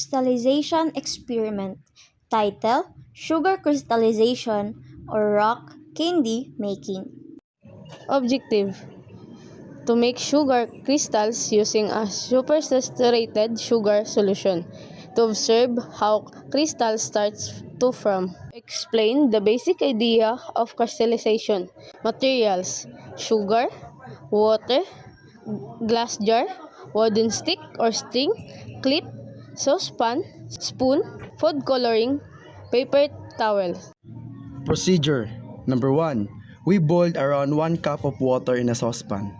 crystallization experiment. Title: Sugar crystallization or rock candy making. Objective: to make sugar crystals using a supersaturated sugar solution. To observe how crystals starts to form. Explain the basic idea of crystallization. Materials: sugar, water, glass jar, wooden stick or string, clip, saucepan, spoon, food coloring, paper towel. Procedure: Number 1. We boiled around 1 cup of water in a saucepan.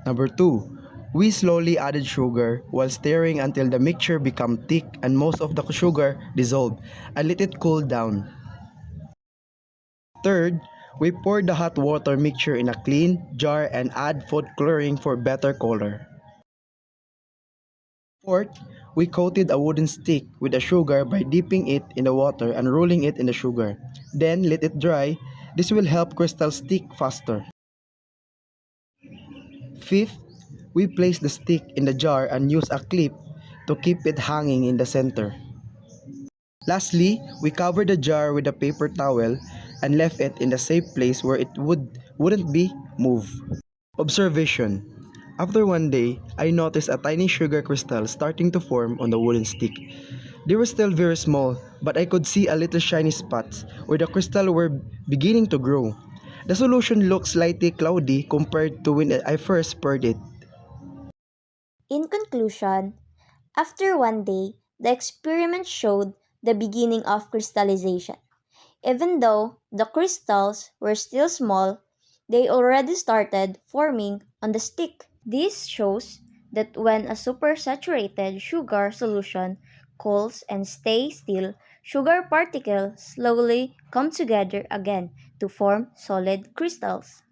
Number 2. We slowly added sugar while stirring until the mixture became thick and most of the sugar dissolved and let it cool down. Third, we poured the hot water mixture in a clean jar and add food coloring for better color. Fourth, we coated a wooden stick with the sugar by dipping it in the water and rolling it in the sugar. Then let it dry. This will help crystals stick faster. Fifth, we place the stick in the jar and use a clip to keep it hanging in the center. Lastly, we covered the jar with a paper towel and left it in the safe place where it wouldn't be moved. Observation: after one day, I noticed a tiny sugar crystal starting to form on the wooden stick. They were still very small, but I could see a little shiny spots where the crystal were beginning to grow. The solution looked slightly cloudy compared to when I first poured it. In conclusion, after one day, the experiment showed the beginning of crystallization. Even though the crystals were still small, they already started forming on the stick. This shows that when a supersaturated sugar solution cools and stays still, sugar particles slowly come together again to form solid crystals.